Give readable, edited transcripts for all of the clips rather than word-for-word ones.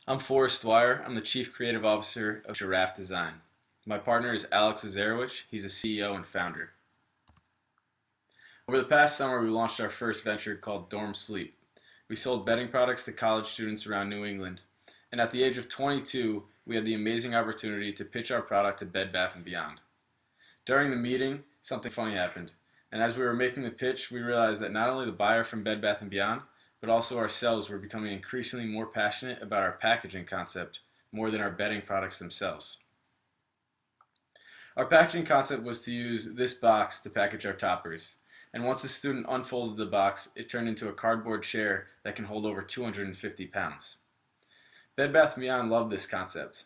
I'm Forrest Dwyer. I'm the Chief Creative Officer of Giraffe Design. My partner is Alex Azarowicz. He's a CEO and founder. Over the past summer, we launched our first venture called Dorm Sleep. We sold bedding products to college students around New England, and at the age of 22, we had the amazing opportunity to pitch our product to Bed Bath & Beyond. During the meeting, something funny happened, and as we were making the pitch, we realized that not only the buyer from Bed Bath & Beyond, but also ourselves were becoming increasingly more passionate about our packaging concept more than our bedding products themselves. Our packaging concept was to use this box to package our toppers, and once the student unfolded the box, it turned into a cardboard chair that can hold over 250 pounds. Bed Bath & Beyond loved this concept.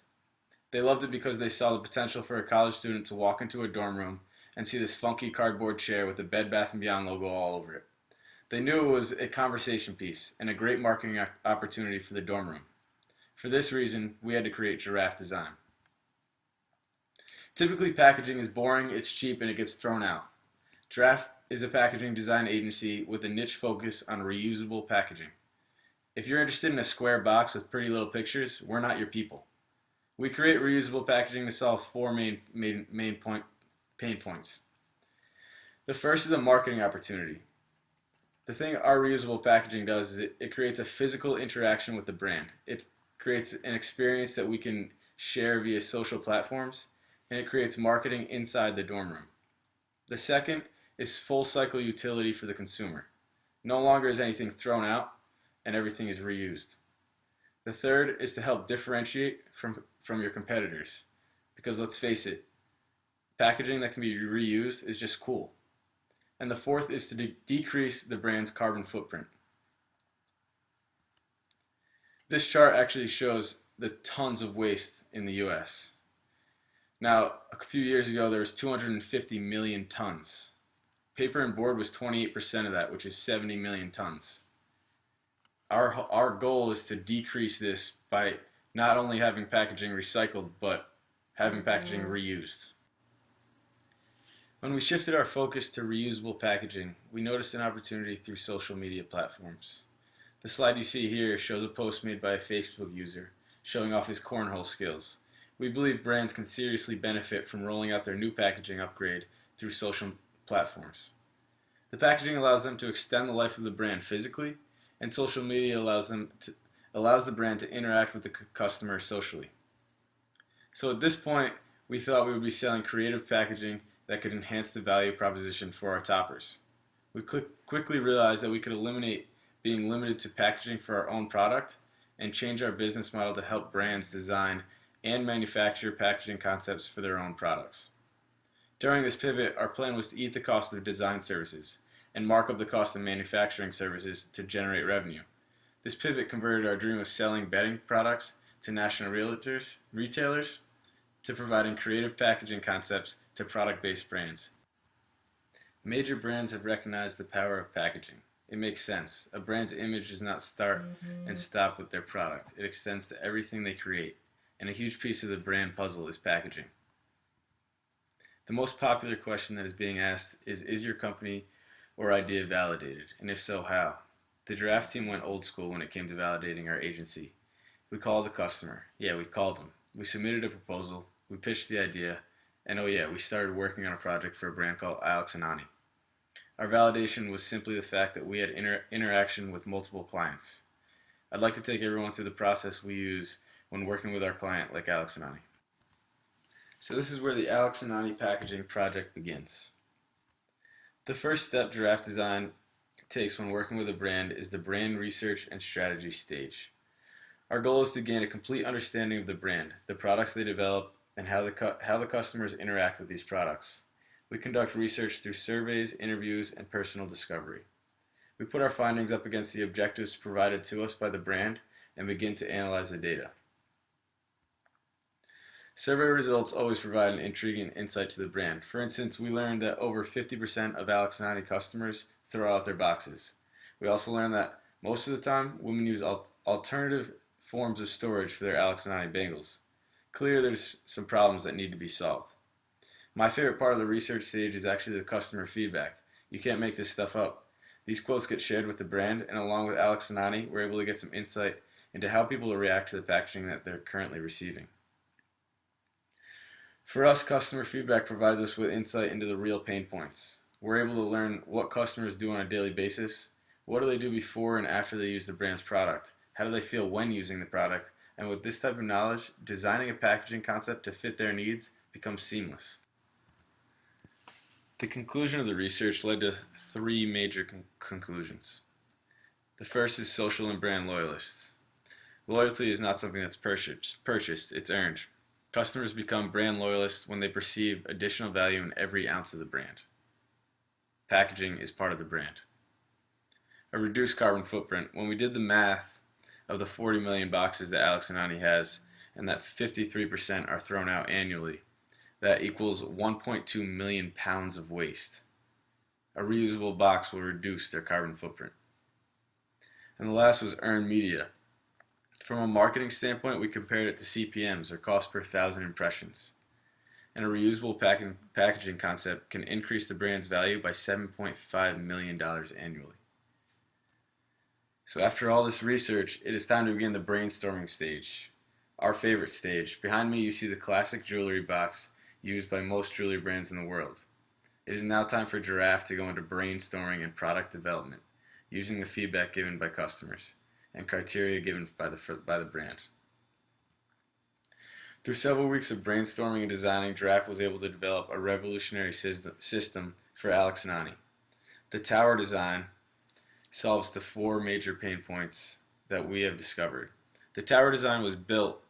They loved it because they saw the potential for a college student to walk into a dorm room and see this funky cardboard chair with the Bed Bath & Beyond logo all over it. They knew it was a conversation piece and a great marketing opportunity for the dorm room. For this reason, we had to create Giraffe Design. Typically, packaging is boring, it's cheap, and it gets thrown out. Giraffe is a packaging design agency with a niche focus on reusable packaging. If you're interested in a square box with pretty little pictures, we're not your people. We create reusable packaging to solve four main pain points. The first is a marketing opportunity. The thing our reusable packaging does is it creates a physical interaction with the brand. It creates an experience that we can share via social platforms, and it creates marketing inside the dorm room. The second is full cycle utility for the consumer. No longer is anything thrown out, and everything is reused. The third is to help differentiate from your competitors, because let's face it, packaging that can be reused is just cool. And the fourth is to decrease the brand's carbon footprint. This chart actually shows the tons of waste in the US. Now, a few years ago, there was 250 million tons. Paper and board was 28% of that, which is 70 million tons. Our goal is to decrease this by not only having packaging recycled, but having packaging reused. When we shifted our focus to reusable packaging, we noticed an opportunity through social media platforms. The slide you see here shows a post made by a Facebook user showing off his cornhole skills. We believe brands can seriously benefit from rolling out their new packaging upgrade through social platforms. The packaging allows them to extend the life of the brand physically, and social media allows the brand to interact with the customer socially. So at this point, we thought we would be selling creative packaging that could enhance the value proposition for our toppers. We quickly realized that we could eliminate being limited to packaging for our own product and change our business model to help brands design and manufacture packaging concepts for their own products. During this pivot, our plan was to eat the cost of design services and mark up the cost of manufacturing services to generate revenue. This pivot converted our dream of selling bedding products to national retailers to providing creative packaging concepts to product-based brands. Major brands have recognized the power of packaging. It makes sense. A brand's image does not start and stop with their product. It extends to everything they create, and a huge piece of the brand puzzle is packaging. The most popular question that is being asked is your company or idea validated? And if so, how? The Giraffe team went old school when it came to validating our agency. We called the customer. Yeah, we called them. We submitted a proposal. We pitched the idea. And oh yeah, we started working on a project for a brand called Alex and Ani. Our validation was simply the fact that we had interaction with multiple clients. I'd like to take everyone through the process we use when working with our client like Alex and Ani. So this is where the Alex and Ani packaging project begins. The first step Giraffe Design takes when working with a brand is the brand research and strategy stage. Our goal is to gain a complete understanding of the brand, the products they develop, and how the customers interact with these products. We conduct research through surveys, interviews, and personal discovery. We put our findings up against the objectives provided to us by the brand and begin to analyze the data. Survey results always provide an intriguing insight to the brand. For instance, we learned that over 50% of Alex and Ani customers throw out their boxes. We also learned that most of the time, women use alternative forms of storage for their Alex and Ani bangles. Clearly, there's some problems that need to be solved. My favorite part of the research stage is actually the customer feedback. You can't make this stuff up. These quotes get shared with the brand, and along with Alex and Ani, we're able to get some insight into how people will react to the packaging that they're currently receiving. For us, customer feedback provides us with insight into the real pain points. We're able to learn what customers do on a daily basis, what do they do before and after they use the brand's product, how do they feel when using the product, and with this type of knowledge, designing a packaging concept to fit their needs becomes seamless. The conclusion of the research led to three major conclusions. The first is social and brand loyalists. Loyalty is not something that's purchased, it's earned. Customers become brand loyalists when they perceive additional value in every ounce of the brand. Packaging is part of the brand. A reduced carbon footprint. When we did the math of the 40 million boxes that Alex and Ani has, and that 53% are thrown out annually, that equals 1.2 million pounds of waste. A reusable box will reduce their carbon footprint. And the last was earned media. From a marketing standpoint, we compared it to CPMs, or cost per thousand impressions. And a reusable packaging concept can increase the brand's value by $7.5 million annually. So after all this research, it is time to begin the brainstorming stage. Our favorite stage. Behind me you see the classic jewelry box used by most jewelry brands in the world. It is now time for Giraffe to go into brainstorming and product development, using the feedback given by customers and criteria given by the brand. Through several weeks of brainstorming and designing, Giraffe was able to develop a revolutionary system for Alex and Ani. The tower design solves the four major pain points that we have discovered. The tower design was built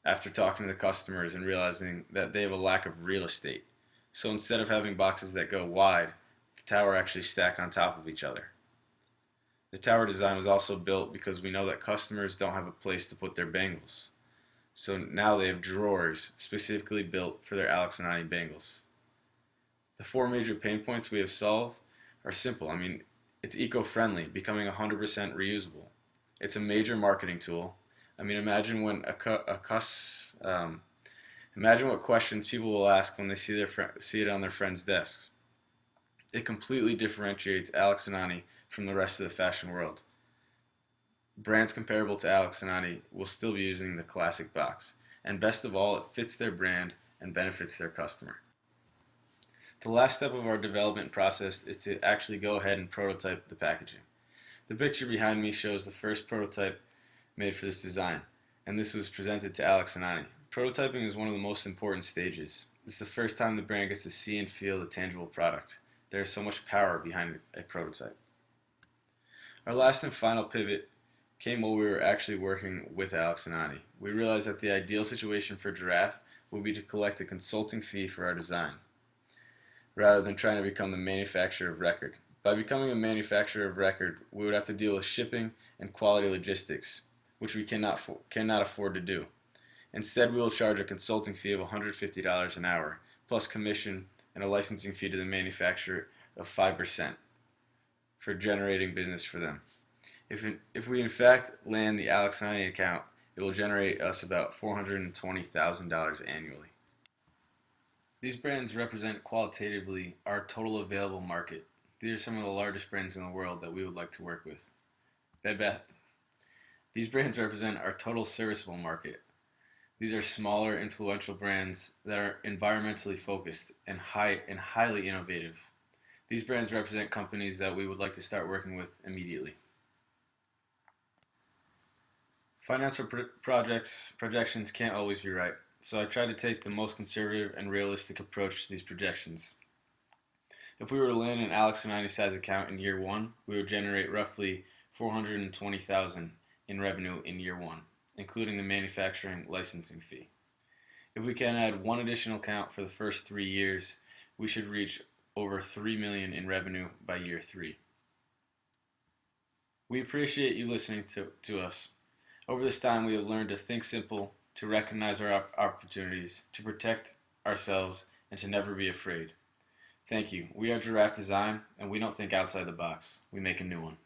after talking to the customers and realizing that they have a lack of real estate. So instead of having boxes that go wide, the tower actually stack on top of each other. The tower design was also built because we know that customers don't have a place to put their bangles. So now they have drawers specifically built for their Alex and Ani bangles. The four major pain points we have solved are simple. It's eco-friendly, becoming 100% reusable. It's a major marketing tool. Imagine what questions people will ask when they see it on their friends' desks. It completely differentiates Alex and Ani from the rest of the fashion world. Brands comparable to Alex and Ani will still be using the classic box, and best of all, it fits their brand and benefits their customer. The last step of our development process is to actually go ahead and prototype the packaging. The picture behind me shows the first prototype made for this design, and this was presented to Alex and Ani. Prototyping is one of the most important stages. It's the first time the brand gets to see and feel the tangible product. There is so much power behind a prototype. Our last and final pivot came while we were actually working with Alex and Ani. We realized that the ideal situation for Giraffe would be to collect a consulting fee for our design, rather than trying to become the manufacturer of record. By becoming a manufacturer of record, we would have to deal with shipping and quality logistics, which we cannot afford to do. Instead, we will charge a consulting fee of $150 an hour, plus commission and a licensing fee to the manufacturer of 5% for generating business for them. If we in fact land the Alex and Ani account, it will generate us about $420,000 annually. These brands represent qualitatively our total available market. These are some of the largest brands in the world that we would like to work with. Bed Bath. These brands represent our total serviceable market. These are smaller, influential brands that are environmentally focused and highly innovative. These brands represent companies that we would like to start working with immediately. Financial projections can't always be right, so I tried to take the most conservative and realistic approach to these projections. If we were to land an Alex and Ani size account in year one, we would generate roughly $420,000 in revenue in year one, including the manufacturing licensing fee. If we can add one additional account for the first 3 years, we should reach over $3 million in revenue by year 3. We appreciate you listening to us. Over this time, we have learned to think simple, to recognize our opportunities, to protect ourselves, and to never be afraid. Thank you. We are Giraffe Design, and we don't think outside the box. We make a new one.